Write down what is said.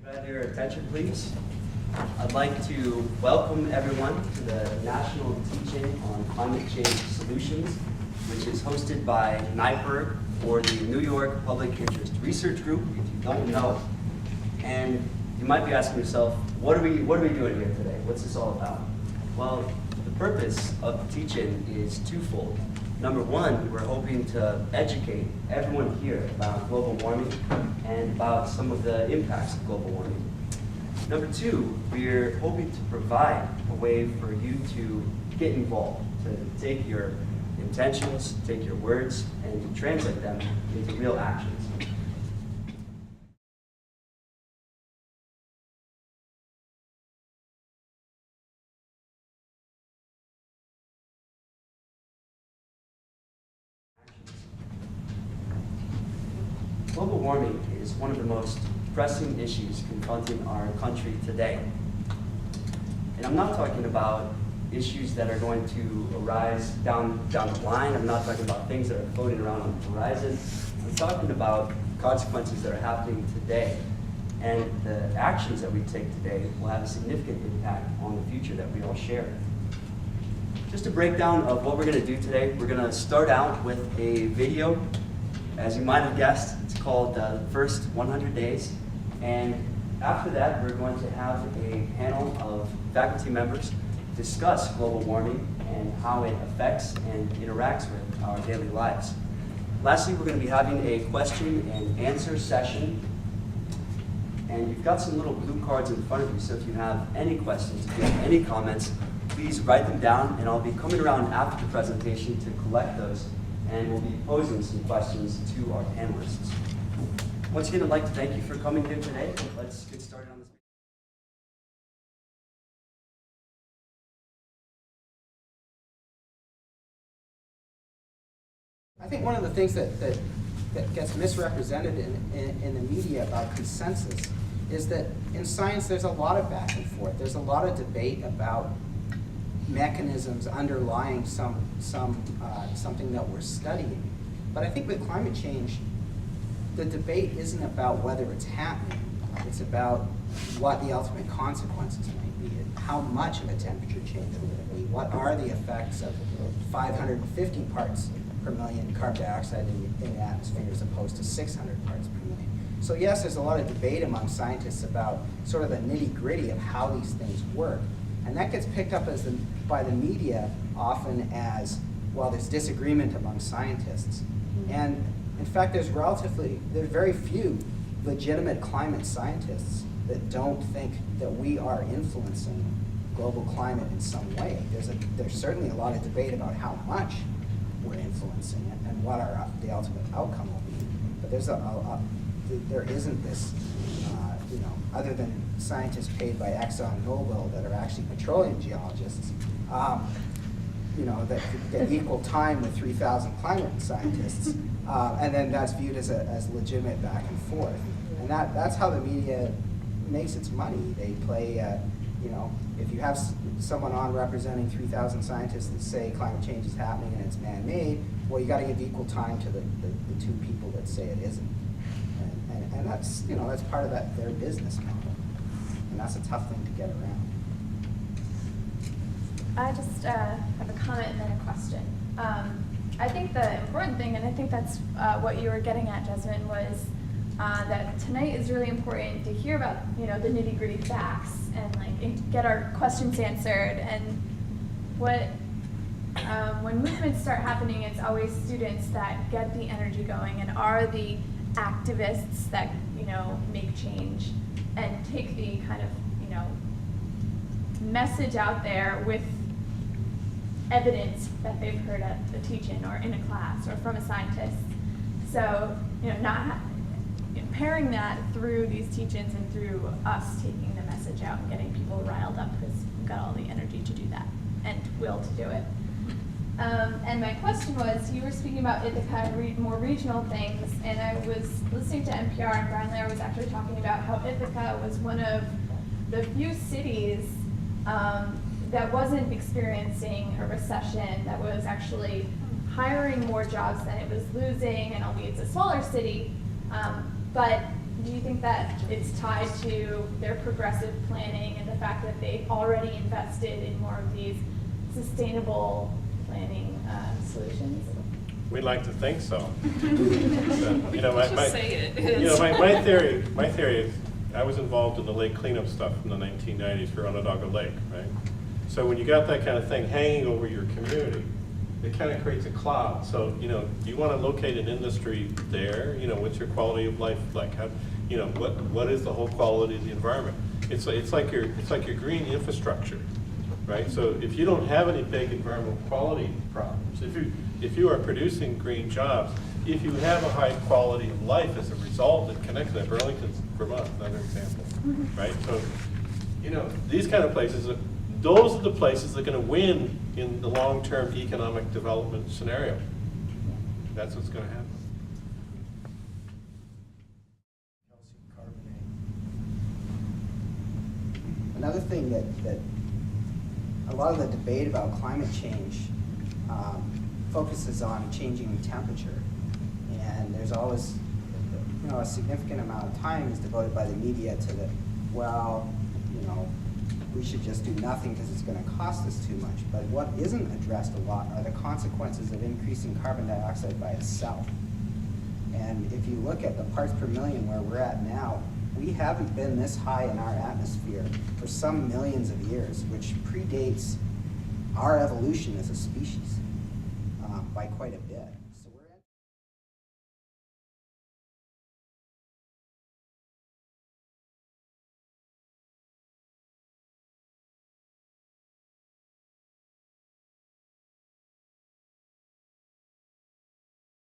Could I have your attention, please? I'd like to welcome everyone to the National Teach In on Climate Change Solutions, which is hosted by NYPIRG, or the New York Public Interest Research Group, if you don't know. And you might be asking yourself, what are we doing here today? What's this all about? Well, the purpose of the Teach In is twofold. Number one, we're hoping to educate everyone here about global warming and about some of the impacts of global warming. Number two, we're hoping to provide a way for you to get involved, to take your intentions, take your words, and to translate them into real actions. Global warming is one of the most pressing issues confronting our country today. And I'm not talking about issues that are going to arise down the line. I'm not talking about things that are floating around on the horizon. I'm talking about consequences that are happening today. And the actions that we take today will have a significant impact on the future that we all share. Just a breakdown of what we're going to do today. We're going to start out with a video. As you might have guessed, it's called The First 100 Days. And after that, we're going to have a panel of faculty members discuss global warming and how it affects and interacts with our daily lives. Lastly, we're going to be having a question and answer session. And you've got some little blue cards in front of you, so if you have any questions, if you have any comments, please write them down, and I'll be coming around after the presentation to collect those, and we'll be posing some questions to our panelists. Once again, I'd like to thank you for coming here today. Let's get started on this. I think one of the things that gets misrepresented in the media about consensus is that in science there's a lot of back and forth. There's a lot of debate about mechanisms underlying something that we're studying. But I think with climate change, the debate isn't about whether it's happening. It's about what the ultimate consequences might be, and how much of a temperature change will it be. What are the effects of 550 parts per million carbon dioxide in the atmosphere as opposed to 600 parts per million? So yes, there's a lot of debate among scientists about sort of the nitty-gritty of how these things work. And that gets picked up by the media often as, well, there's disagreement among scientists. And in fact, there's very few legitimate climate scientists that don't think that we are influencing global climate in some way. There's certainly a lot of debate about how much we're influencing it and what the ultimate outcome will be. But there isn't this, other than scientists paid by ExxonMobil that are actually petroleum geologists, that get equal time with 3,000 climate scientists, and then that's viewed as legitimate back and forth. And that's how the media makes its money. They play, if you have someone on representing 3,000 scientists that say climate change is happening and it's man-made, well, you got to give equal time to the two people that say it isn't. And that's, that's part of their business model. And that's a tough thing to get around. I just have a comment and then a question. I think the important thing, and I think that's what you were getting at, Jasmine, was that tonight is really important to hear about, the nitty-gritty facts and get our questions answered. And when movements start happening, it's always students that get the energy going and are the activists that make change and take the kind of message out there with evidence that they've heard at a teach-in or in a class or from a scientist. So pairing that through these teach-ins and through us taking the message out and getting people riled up, because we've got all the energy to do that and will to do it. And my question was, you were speaking about Ithaca and more regional things, and I was listening to NPR, and Brian Lair was actually talking about how Ithaca was one of the few cities that wasn't experiencing a recession, that was actually hiring more jobs than it was losing, and albeit it's a smaller city, but Do you think that it's tied to their progressive planning and the fact that they've already invested in more of these sustainable planning solutions? We'd like to think so. But, you know, Just say it. You know, my theory is, I was involved in the lake cleanup stuff in the 1990s for Onondaga Lake, right? So when you got that kind of thing hanging over your community, it kind of creates a cloud. So, you know, do you want to locate an industry there? You know, what's your quality of life like? How, you know, what is the whole quality of the environment? It's like your green infrastructure, right? So if you don't have any big environmental quality problems, if you are producing green jobs, if you have a high quality of life as a result that connects that, Burlington, Vermont, another example, right? So, you know, these kind of places, those are the places that are going to win in the long-term economic development scenario. That's what's going to happen. Another thing that a lot of the debate about climate change focuses on changing temperature. And there's always, you know, a significant amount of time is devoted by the media to the, well, you know, we should just do nothing because it's going to cost us too much. But what isn't addressed a lot are the consequences of increasing carbon dioxide by itself. And if you look at the parts per million where we're at now, we haven't been this high in our atmosphere for some millions of years, which predates our evolution as a species by quite a bit.